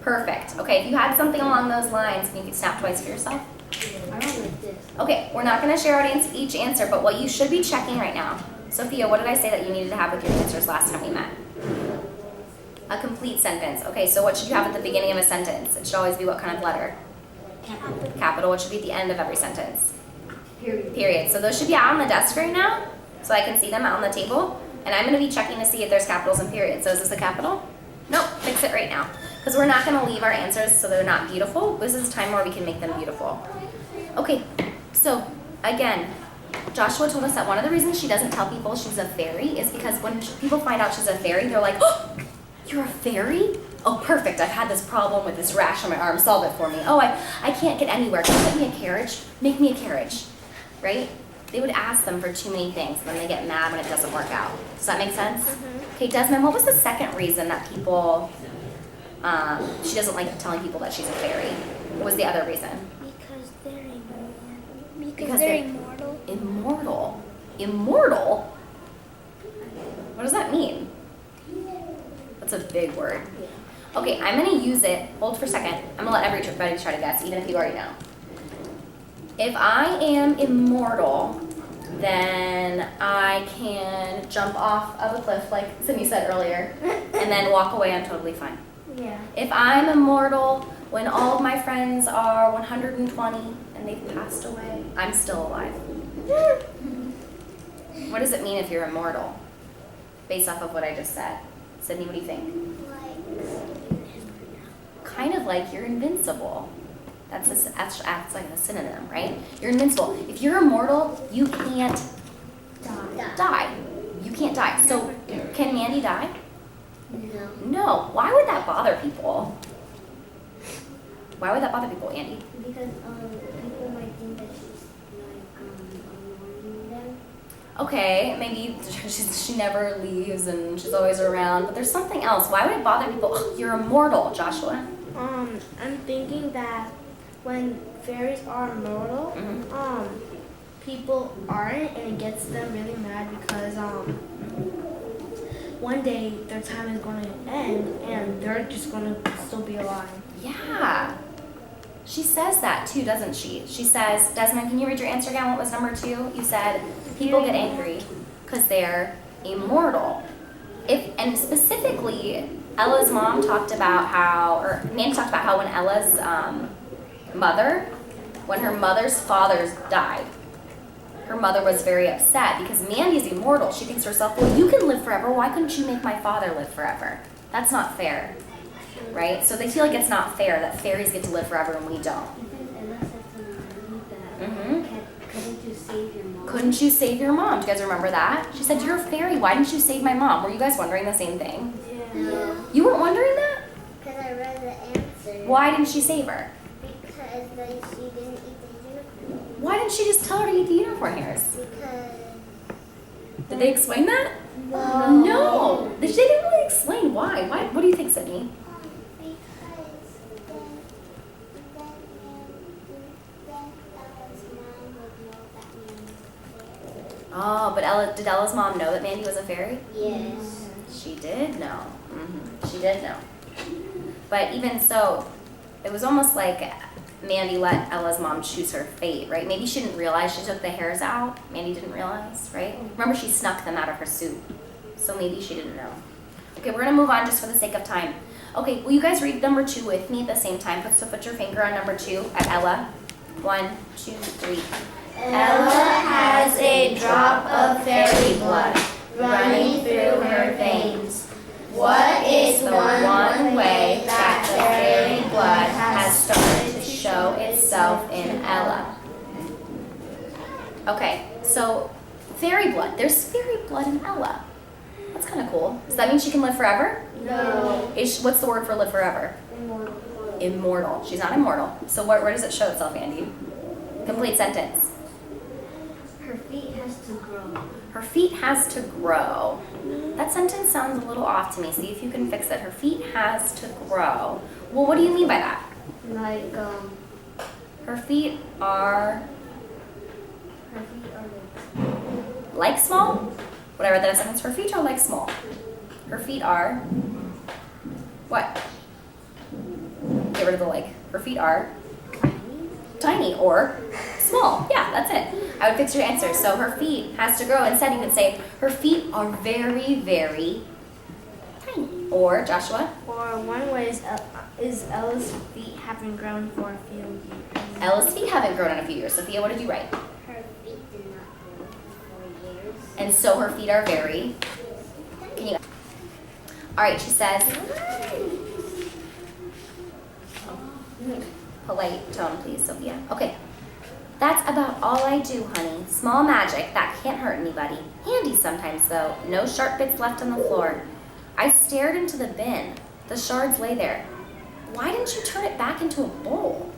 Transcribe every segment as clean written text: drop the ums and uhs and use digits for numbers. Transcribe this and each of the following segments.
Perfect. Okay, if you had something along those lines, can you snap twice for yourself? I don't like this. Okay, we're not going to share out each answer, but what you should be checking right now. Sophia, what did I say that you needed to have with your answers last time we met? A complete sentence. Okay, so what should you have at the beginning of a sentence? It should always be what kind of letter? Capital. Capital. What should be at the end of every sentence? Period. Period. So those should be out on the desk right now, so I can see them out on the table. And I'm going to be checking to see if there's capitals and periods. So is this a capital? Nope, fix it right now. Because we're not going to leave our answers so they're not beautiful. This is a time where we can make them beautiful. Okay, so again, Joshua told us that one of the reasons she doesn't tell people she's a fairy is because when people find out she's a fairy, they're like, oh, you're a fairy? Oh, perfect, I've had this problem with this rash on my arm, solve it for me. Oh, I can't get anywhere, can you get me a carriage? Make me a carriage, right? They would ask them for too many things, and then they get mad when it doesn't work out. Does that make sense? Mm-hmm. Okay, Desmond, what was the second reason that people, she doesn't like telling people that she's a fairy? What was the other reason? Because they're immortal. Because they're immortal. Immortal? Immortal? What does that mean? That's a big word. Okay, I'm going to use it. Hold for a second. I'm going to let everybody try to guess, even if you already know. If I am immortal, then I can jump off of a cliff, like Sydney said earlier, and then walk away. I'm totally fine. Yeah. If I'm immortal, when all of my friends are 120 and they've passed away, I'm still alive. What does it mean if you're immortal? Based off of what I just said. Sydney, what do you think? Kind of like you're invincible. That's like a synonym, right? You're invincible. If you're immortal, you can't die. You can't die. So, can Mandy die? No. No. Why would that bother people? Why would that bother people, Andy? Because people might think that she's like annoying them. Okay, maybe she never leaves and she's always around, but there's something else. Why would it bother people? Oh, you're immortal, Joshua. I'm thinking that when fairies are immortal, Mhm. people aren't, and it gets them really mad because one day their time is going to end and they're just going to still be alive. Yeah. She says that too, doesn't she? She says, Desmond, can you read your answer again? What was number 2? You said people get angry because they're immortal. And specifically, Ella's mom talked about how, or Mandy talked about how when Ella's when her mother's father died, her mother was very upset because Mandy's immortal. She thinks to herself, well, you can live forever. Why couldn't you make my father live forever? That's not fair, right? So they feel like it's not fair that fairies get to live forever and we don't. Because Ella said something that Mhm. couldn't you save your mom? Couldn't you save your mom? Do you guys remember that? She said, you're a fairy. Why didn't you save my mom? Were you guys wondering the same thing? Yeah. You weren't wondering that? Because I read the answer. Why didn't she save her? Because she didn't eat the unicorn. Why didn't she just tell her to eat the unicorn hairs? Because Did they explain that? no. No. They didn't really explain why. Why? What do you think, Sydney? Because then Ella's mom would know that Mandy was there. Oh, but did Ella's mom know that Mandy was a fairy? Yes. She did know. She did know. But even so, it was almost like Mandy let Ella's mom choose her fate, right? Maybe she didn't realize she took the hairs out. Mandy didn't realize, right? Remember, she snuck them out of her suit. So maybe she didn't know. Okay, we're going to move on just for the sake of time. Okay, will you guys read number 2 with me at the same time? So put your finger on number 2 at Ella. 1, 2, 3. Ella has a drop of fairy blood running through her veins. What is The one way that the fairy blood has started to show itself in Ella. Okay, so fairy blood. There's fairy blood in Ella. That's kind of cool. Does that mean she can live forever? No. What's the word for live forever? Immortal. Immortal. She's not immortal. So where does it show itself, Andy? Complete sentence. Her feet has to grow. Her feet has to grow. That sentence sounds a little off to me. See if you can fix it. Her feet has to grow. Well, what do you mean by that? Like Her feet are like small? When I read that sentence, her feet are like small. Her feet are what? rid of the like. Her feet are tiny or small. Yeah, that's it. I would fix your answer. So her feet has to grow. Instead, you can say her feet are very, very tiny. Or Joshua, Or one way is Ella's feet haven't grown for a few years. Ella's feet haven't grown in a few years. Sophia, what did you write? Her feet did not grow for 4 years. And so her feet are very. Can you? All right, she says. Polite tone, please, Sophia. Okay. That's about all I do, honey. Small magic that can't hurt anybody. Handy sometimes, though. No sharp bits left on the floor. I stared into the bin. The shards lay there. Why didn't you turn it back into a bowl?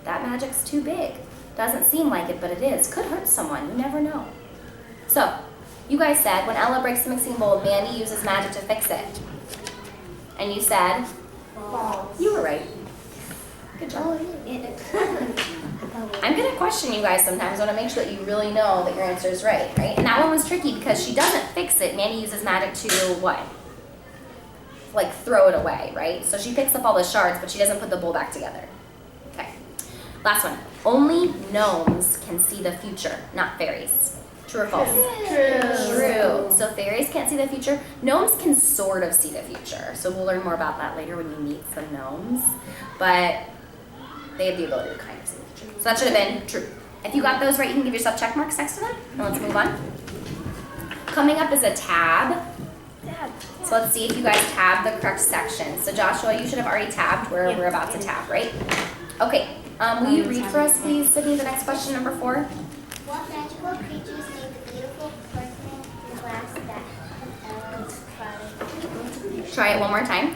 That magic's too big. Doesn't seem like it, but it is. Could hurt someone. You never know. So, you guys said when Ella breaks the mixing bowl, Mandy uses magic to fix it. And you said? False. You were right. Good job. I'm going to question you guys sometimes. I want to make sure that you really know that your answer is right? And that one was tricky because she doesn't fix it. Mandy uses magic to what? Like throw it away, right? So she picks up all the shards, but she doesn't put the bowl back together. Okay. Last one. Only gnomes can see the future, not fairies. True or false? True. So fairies can't see the future. Gnomes can sort of see the future. So we'll learn more about that later when you meet some gnomes. But they have the ability to kind of see the future. So that should have been true. If you got those right, you can give yourself check marks next to them. And let's move on. Coming up is a tab. So let's see if you guys tab the correct section. So Joshua, you should have already tabbed where we're about to tab, right? Okay. Will you read for us, please, Sydney, the next question, number 4? What magical creatures made the beautiful porcelain glass that Ella's father? Try it one more time.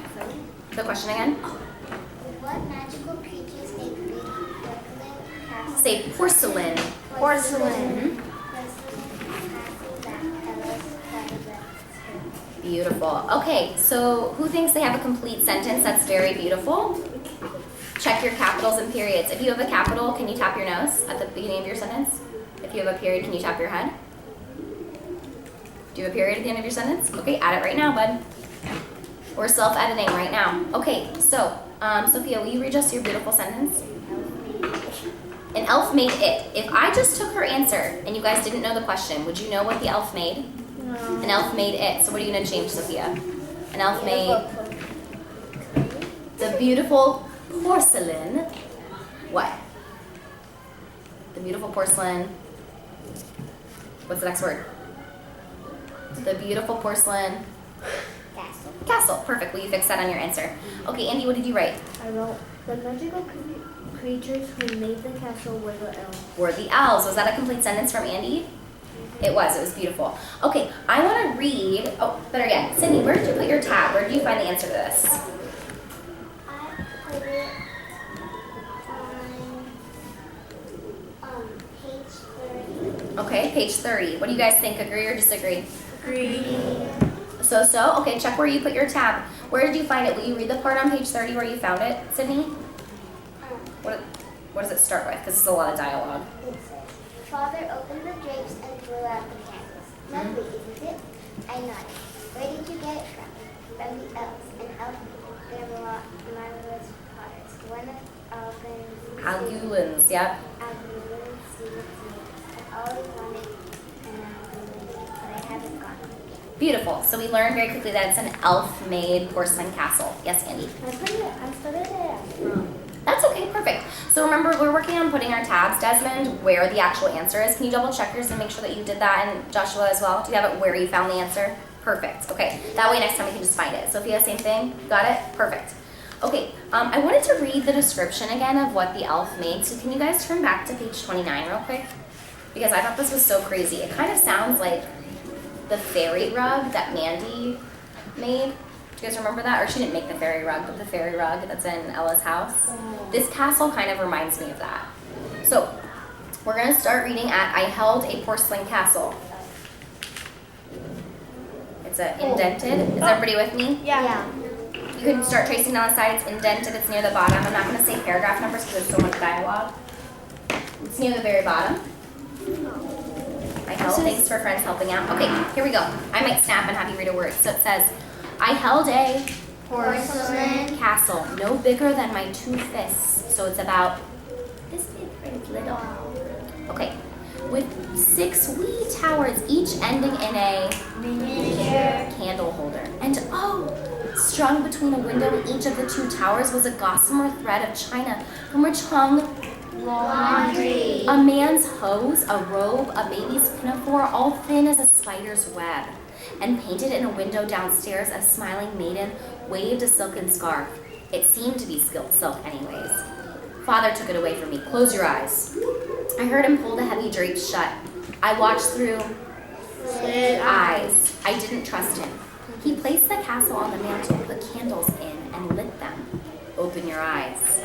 The question again. What magical creatures made the beautiful porcelain castle? Say porcelain. Porcelain. Beautiful. Okay, so who thinks they have a complete sentence that's very beautiful? Check your capitals and periods. If you have a capital, can you tap your nose at the beginning of your sentence? If you have a period, can you tap your head? Do you have a period at the end of your sentence? Okay, add it right now, bud. We're self-editing right now. Okay, so, Sophia, will you read us your beautiful sentence? An elf made it. If I just took her answer and you guys didn't know the question, would you know what the elf made? No. An elf made it. So what are you going to change, Sophia? An elf made the beautiful porcelain. What? The beautiful porcelain. What's the next word? The beautiful porcelain. Castle. Castle. Perfect. Will you fix that on your answer? Okay, Andy, what did you write? I wrote the magical creatures who made the castle were the elves. Were the elves. Was that a complete sentence from Andy? It was. It was beautiful. Okay, I want to read. Oh, better yet, Sydney, where did you put your tab? Where did you find the answer to this? I put it on page 30. Okay, page 30. What do you guys think? Agree or disagree? Agree. So. Okay, check where you put your tab. Where did you find it? Will you read the part on page 30 where you found it, Sydney? What does it start with? Because it's a lot of dialogue. It says, Father opened the drapes and blew out the candles. Lovely, isn't it? I nodded. Where did you get it from? From the elves. An elf, they're marvelous potters. One of Alvin's Algulins, yep. Alvin's secrets made. I've always wanted an Alvin, but I haven't gotten it yet. Beautiful. So we learned very quickly that it's an elf-made porcelain castle. Yes, Andy? I studied it at prom. That's okay, perfect. So remember, we're working on putting our tabs, Desmond, where the actual answer is. Can you double check yours and make sure that you did that, and Joshua as well? Do you have it where you found the answer? Perfect, okay. That way next time we can just find it. Sophia, same thing? Got it? Perfect. Okay, I wanted to read the description again of what the elf made. So can you guys turn back to page 29 real quick? Because I thought this was so crazy. It kind of sounds like the fairy rug that Mandy made. Do you guys remember that? Or she didn't make the fairy rug, but the fairy rug that's in Ella's house. This castle kind of reminds me of that. So, we're going to start reading at I held a porcelain castle. It's indented. Is everybody with me? Yeah. You can start tracing down the side. It's indented. It's near the bottom. I'm not going to say paragraph numbers because there's so much dialogue. It's near the very bottom. I held. Thanks for friends helping out. Okay, here we go. I might snap and have you read a word. So it says, I held a Porcelain. Castle, no bigger than my 2 fists. So it's about this big or little. Okay. With 6 wee towers, each ending in a Miniature. candle holder. And oh, strung between a window and each of the 2 towers was a gossamer thread of china from which hung Laundry. a man's hose, a robe, a baby's pinafore, all thin as a spider's web. And painted in a window downstairs, a smiling maiden waved a silken scarf. It seemed to be silk anyways. Father took it away from me. Close your eyes. I heard him pull the heavy drapes shut. I watched through Slit eyes. I didn't trust him. He placed the castle on the mantle, put candles in, and lit them. Open your eyes.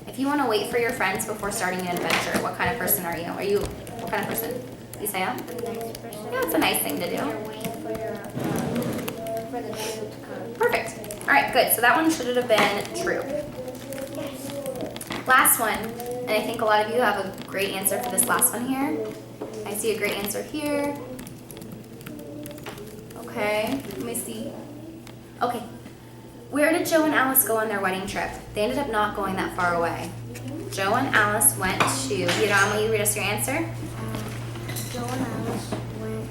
If you want to wait for your friends before starting an adventure, what kind of person are you? What kind of person? Isaiah? A nice person. Yeah, it's a nice thing to do. You're waiting for the two to come. Perfect. All right, good. So that one should have been true. Last one, and I think a lot of you have a great answer for this last one here. I see a great answer here. Okay, let me see. Okay, where did Joe and Alice go on their wedding trip? They ended up not going that far away. Joe and Alice went to, Hiram, will you read us your answer? Joe and Alice went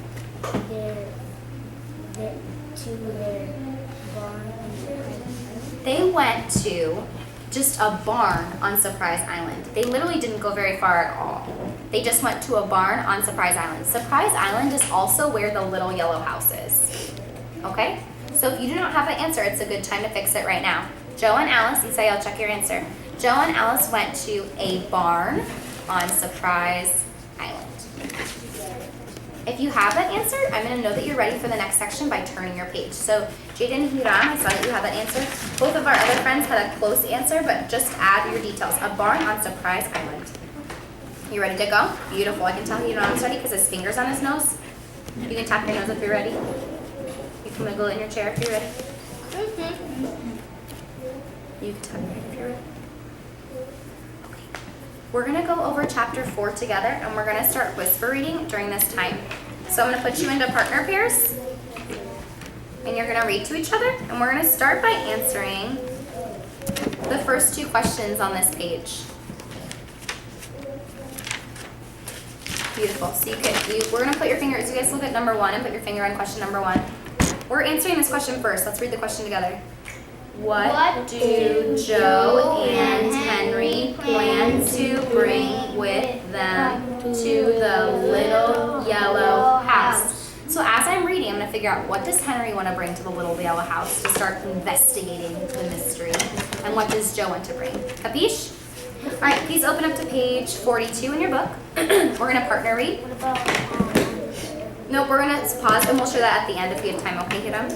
to their barn and They went to just a barn on Surprise Island. They literally didn't go very far at all. They just went to a barn on Surprise Island. Surprise Island is also where the little yellow house is. Okay? So if you do not have an answer, it's a good time to fix it right now. Joe and Alice, Isaiah, check your answer. Joe and Alice went to a barn on Surprise Island. If you have that answer, I'm going to know that you're ready for the next section by turning your page. So Jaden and Hiram, I saw that you had that answer. Both of our other friends had a close answer, but just add your details. A barn on Surprise Island. You ready to go? Beautiful. I can tell Hiram's ready because his finger's on his nose. You can tap your nose if you're ready. You can wiggle in your chair if you're ready. You can tap your head if you're ready. Okay. We're going to go over chapter 4 together, and we're going to start whisper reading during this time. So I'm going to put you into partner pairs, and you're going to read to each other, and we're going to start by answering the first 2 questions on this page. Beautiful. So we're going to put your fingers, you guys look at number 1 and put your finger on question number 1. We're answering this question first. Let's read the question together. What do Joe and Henry plan to bring with them to the little yellow house? So as I'm reading, I'm going to figure out what does Henry want to bring to the little yellow house to start investigating the mystery, and what does Joe want to bring. Capiche? All right, please open up to page 42 in your book. We're going to partner read. what about Nope, we're going to pause, and we'll share that at the end if we have time. Okay, Hiram?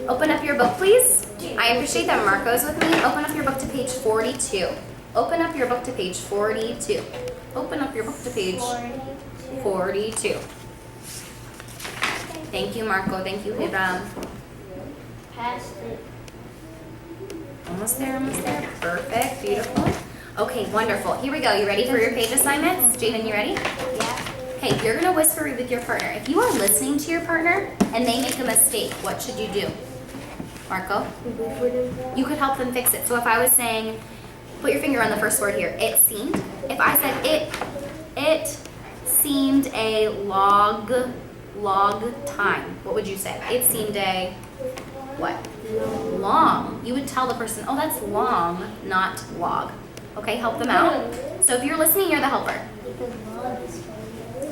Open up your book, please. I appreciate that Marco's with me. Open up your book to page 42. Open up your book to page 42. Open up your book to page 42. Thank you, Marco. Thank you, Hiram. past it? Almost there, almost there. Perfect, beautiful. Okay, wonderful. Here we go. You ready for your page assignments? Jaden, you ready? Yeah. Okay, you're going to whisper read with your partner. If you are listening to your partner and they make a mistake, what should you do? Marco? You could help them fix it. So if I was saying, put your finger on the first word here, it seemed. If I said it seemed a log time, what would you say? It seemed a what? Long. You would tell the person, oh, that's long, not log. Okay, help them out. So if you're listening, you're the helper.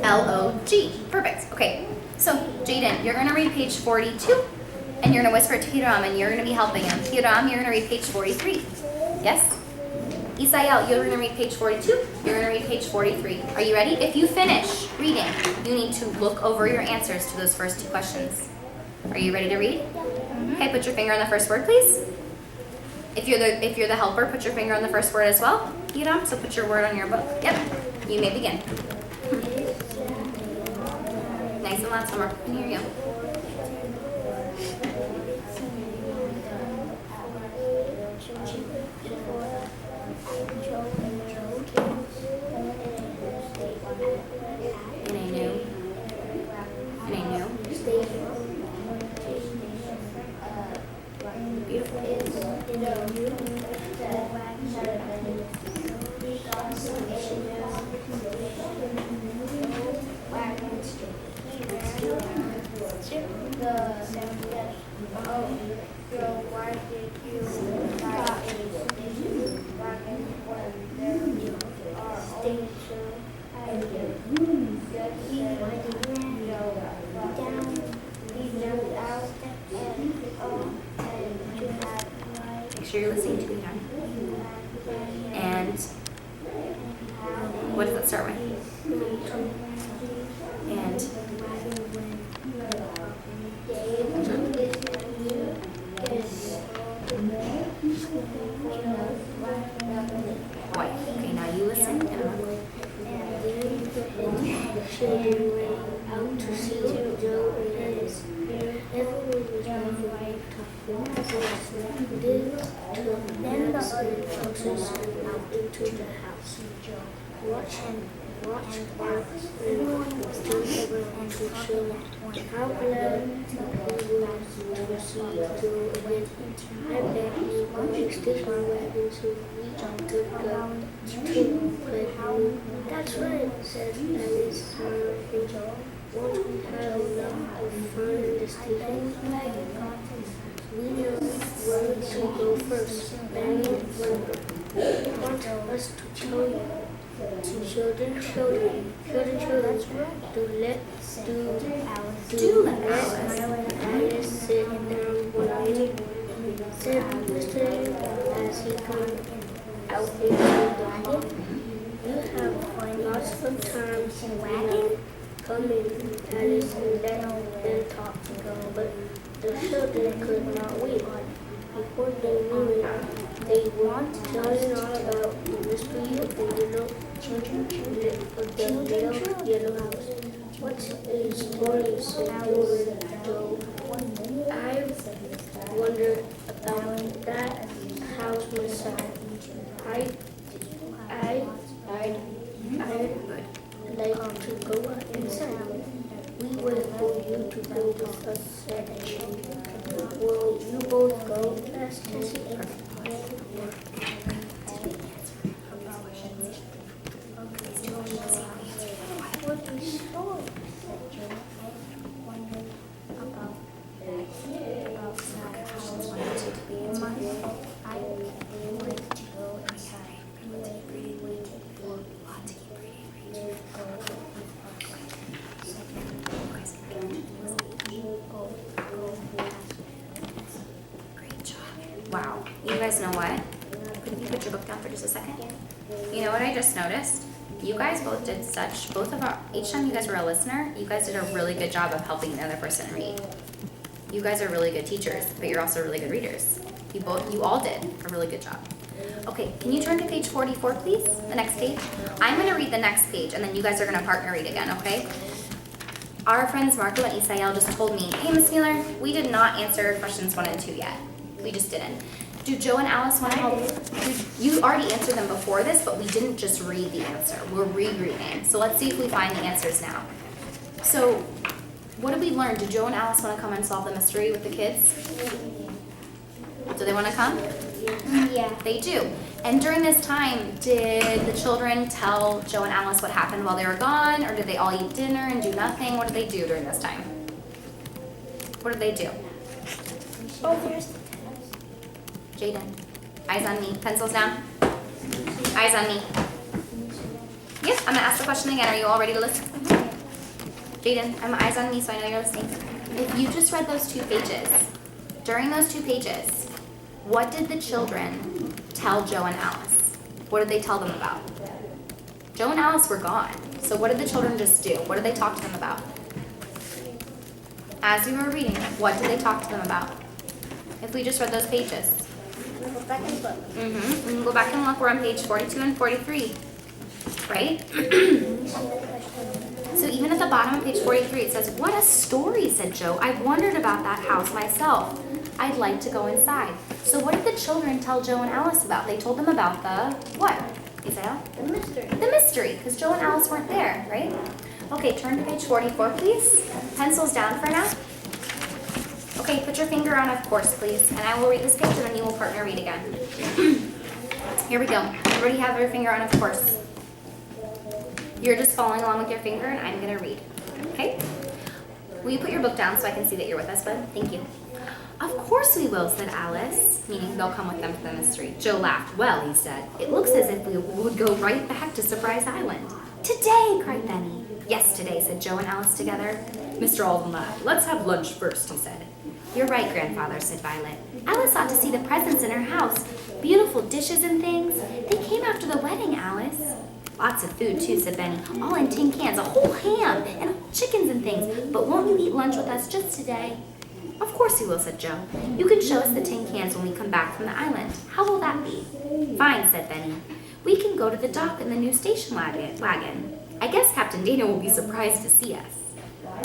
L-O-G. Perfect. Okay. So, Jaden, you're going to read page 42, and you're going to whisper to Hiram, and you're going to be helping him. Hiram, you're going to read page 43. Yes? Isael, you're going to read page 42. You're going to read page 43. Are you ready? If you finish reading, you need to look over your answers to those first 2 questions. Are you ready to read? Okay, put your finger on the first word, please. If you're the helper, put your finger on the first word as well. Hiram, so put your word on your book. Yep. You may begin. Nice and loud, Summer. I can hear you. And I knew. Why did you ride a wagon when there are only two? He jumped out and you had Make sure you're listening to me now. And what does it start with? And boy. Okay, now you listen and look. children ran out to see Joe and Alice. Everyone was moving then the other foxes out into the house. Watch out, everyone was turned around to show how glad he was to see Joe again. I bet he was station wagon so we could go to play. That's right, said Alice, smiling. Won't we have a lot of fun in the station? We know where to go first. Benny want us to tell you. Children, to let Alice sit down one minute, said Mr. as he came out into the hall. You have lots of time in wagon. Come in, Alice, and let them talk. But the children could not wait. Before they knew it, they were telling all about the mystery of the little yellow house. What a story, said Joe. I wondered about that house myself. I'd like to go inside. We wait for you to go with us, said Jane. Will you both go? Asked Tessie. What a story, said Joe. I wondered about that house. I wanted to go inside. We waited for Great job. Wow. You guys know what? Could you put your book down for just a second? You know what I just noticed? You guys both did each time you guys were a listener, you guys did a really good job of helping the other person read. You guys are really good teachers, but you're also really good readers. You all did a really good job. Okay, can you turn to page 44, please? The next page. I'm gonna read the next page, and then you guys are gonna partner read again, okay? Our friends Marco and Isael just told me, hey, Miss Mueller, we did not answer questions 1 and 2 yet. We just didn't. Do Joe and Alice want to help? You already answered them before this, but we didn't just read the answer. We're rereading. So let's see if we find the answers now. So, what did we learn? Do Joe and Alice want to come and solve the mystery with the kids? Do they want to come? Yeah. They do. And during this time, did the children tell Joe and Alice what happened while they were gone? Or did they all eat dinner and do nothing? What did they do during this time? What did they do? Oh, there's the Jaden, eyes on me. Pencils down. Eyes on me. Yep, I'm gonna ask the question again. Are you all ready to listen? Jaden, eyes on me so I know you're listening. If you just read those 2 pages, during those 2 pages, what did the children tell Joe and Alice? What did they tell them about? Joe and Alice were gone. So what did the children just do? What did they talk to them about? As we were reading, what did they talk to them about? If we just read those pages. Go back and look. We can go back and look. We're on page 42 and 43, right? So even at the bottom of page 43, it says, what a story, said Joe. I wondered about that house myself. I'd like to go inside. So what did the children tell Joe and Alice about? They told them about the what, Isaiah? The mystery. The mystery, because Joe and Alice weren't there, right? Okay, turn to page 44, please. Pencils down for now. Okay, put your finger on of course, please. And I will read this page and then you will partner read again. Here we go. Everybody have your finger on of course. You're just following along with your finger and I'm gonna read. Okay? Will you put your book down so I can see that you're with us, bud? Thank you. Of course we will, said Alice, meaning they'll come with them to the mystery. Joe laughed. Well, he said, it looks as if we would go right back to Surprise Island. Today, cried Benny. Yes, today, said Joe and Alice together. Mr. Alden laughed. Let's have lunch first, he said. You're right, Grandfather, said Violet. Alice ought to see the presents in her house. Beautiful dishes and things. They came after the wedding, Alice. Lots of food, too, said Benny. All in tin cans, a whole ham, and whole chickens and things. But won't you eat lunch with us just today? Of course we will, said Joe. You can show us the tin cans when we come back from the island. How will that be? Fine, said Benny. We can go to the dock in the new station wagon. I guess Captain Daniel will be surprised to see us.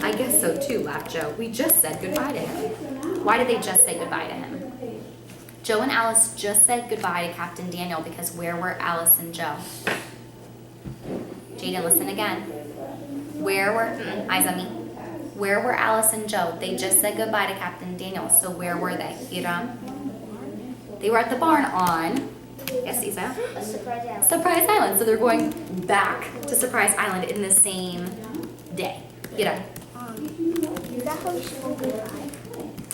I guess so, too, laughed Joe. We just said goodbye to him. Why did they just say goodbye to him? Joe and Alice just said goodbye to Captain Daniel because where were Alice and Joe? Jaden, listen again. Eyes on me. Where were Alice and Joe? They just said goodbye to Captain Daniel, so where were they? Hiram? They were at the barn on, yes, Isa? Surprise Island. Surprise Island. So they're going back to Surprise Island in the same day. Hiram? Is that how you spell goodbye?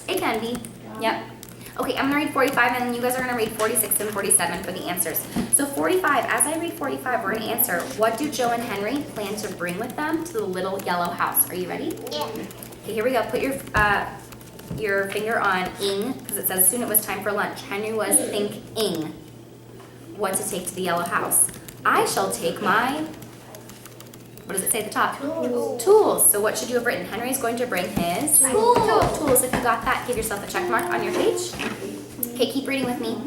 It can be. Yep. Okay, I'm gonna read 45 and then you guys are gonna read 46 and 47 for the answers. So 45, as I read 45, we're gonna answer, what do Joe and Henry plan to bring with them to the little yellow house? Are you ready? Yeah. Okay, here we go. Put your finger on ing, because it says soon it was time for lunch. Henry was thinking what to take to the yellow house. I shall take my, what does it say at the top? Tools. So what should you have written? Henry's going to bring his tools. If you got that, give yourself a check mark on your page. Okay, keep reading with me.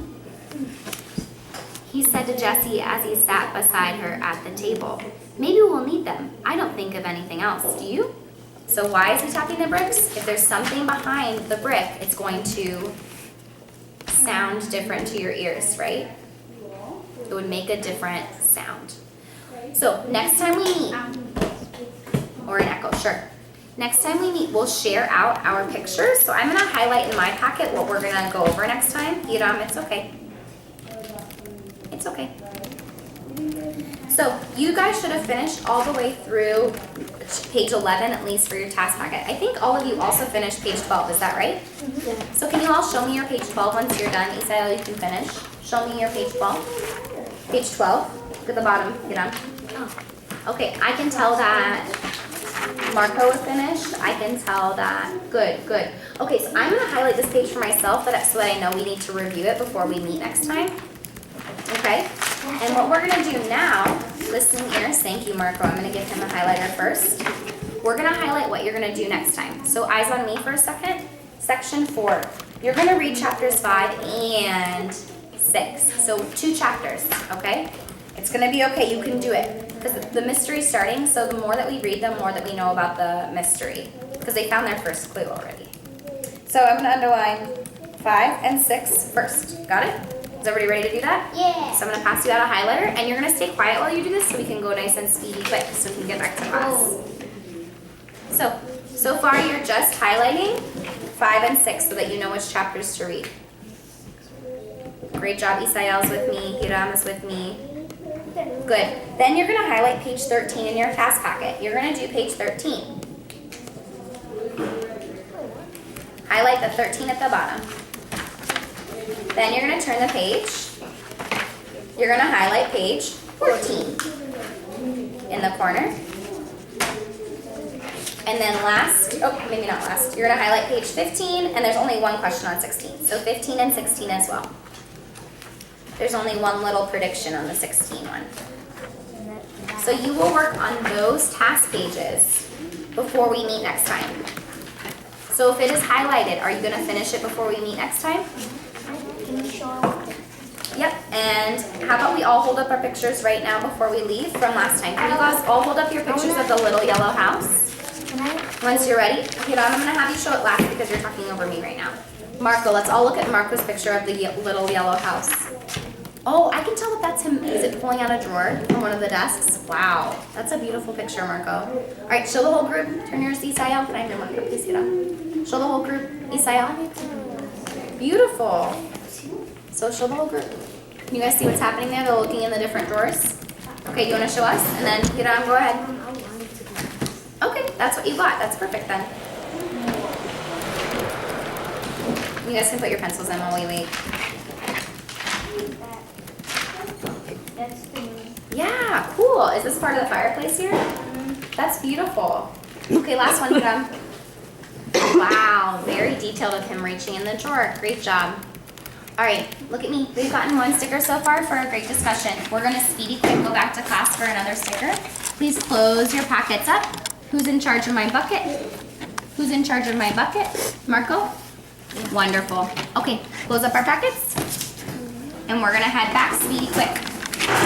He said to Jessie as he sat beside her at the table, maybe we'll need them. I don't think of anything else, do you? So why is he tapping the bricks? If there's something behind the brick, it's going to sound different to your ears, right? It would make a different sound. So next time we meet, or an echo, sure. Next time we meet, we'll share out our pictures. So I'm gonna highlight in my packet what we're gonna go over next time. Hiram, it's okay. It's okay. So you guys should have finished all the way through page 11, at least for your task packet. I think all of you also finished page 12, is that right? Yeah. So can you all show me your page 12 once you're done? Isael, you can finish. Show me your page 12. Page 12, look at the bottom, Hiram. Okay, I can tell that Marco is finished. I can tell that, good. Okay, so I'm gonna highlight this page for myself so that I know we need to review it before we meet next time. Okay, and what we're gonna do now, listening ears, thank you Marco, I'm gonna give him a highlighter first. We're gonna highlight what you're gonna do next time. So eyes on me for a second. Section 4, you're gonna read chapters 5 and 6. So 2 chapters, okay? It's gonna be okay, you can do it. Because the mystery's starting, so the more that we read, the more that we know about the mystery. Because they found their first clue already. So I'm gonna underline 5 and 6 first. Got it? Is everybody ready to do that? Yeah. So I'm gonna pass you out a highlighter, and you're gonna stay quiet while you do this so we can go nice and speedy quick so we can get back to class. So far you're just highlighting 5 and 6 so that you know which chapters to read. Great job, Isael's with me, Hiram is with me. Good. Then you're gonna highlight page 13 in your task packet. You're gonna do page 13. Highlight the 13 at the bottom. Then you're gonna turn the page. You're gonna highlight page 14 in the corner. And then maybe not last, you're gonna highlight page 15, and there's only one question on 16. So 15 and 16 as well. There's only one little prediction on the 16 one. So you will work on those task pages before we meet next time. So if it is highlighted, are you gonna finish it before we meet next time? Can you show them? Yep, and how about we all hold up our pictures right now before we leave from last time? Can you guys all hold up your pictures of the little yellow house? Can I? Once you're ready. Okay, Don, I'm gonna have you show it last because you're talking over me right now. Marco, let's all look at Marco's picture of the little yellow house. Oh, I can tell that that's him. Is it pulling out a drawer from one of the desks? Wow, that's a beautiful picture, Marco. All right, show the whole group. Turn yours to Isael. Can I have your marker, please get up? Show the whole group, Isael. Beautiful. So show the whole group. Can you guys see what's happening there? They're looking in the different drawers. Okay, you want to show us? And then, Hiram, go ahead. Okay, that's what you got. That's perfect then. You guys can put your pencils in while we wait. That's the moon. Yeah, cool. Is this part of the fireplace here? That's beautiful. Okay, last one, Hiram. Wow, very detailed of him reaching in the drawer. Great job. All right, look at me. We've gotten one sticker so far for a great discussion. We're gonna speedy quick go back to class for another sticker. Please close your pockets up. Who's in charge of my bucket? Who's in charge of my bucket? Marco? Wonderful. Okay, close up our packets. And we're gonna head back speedy quick.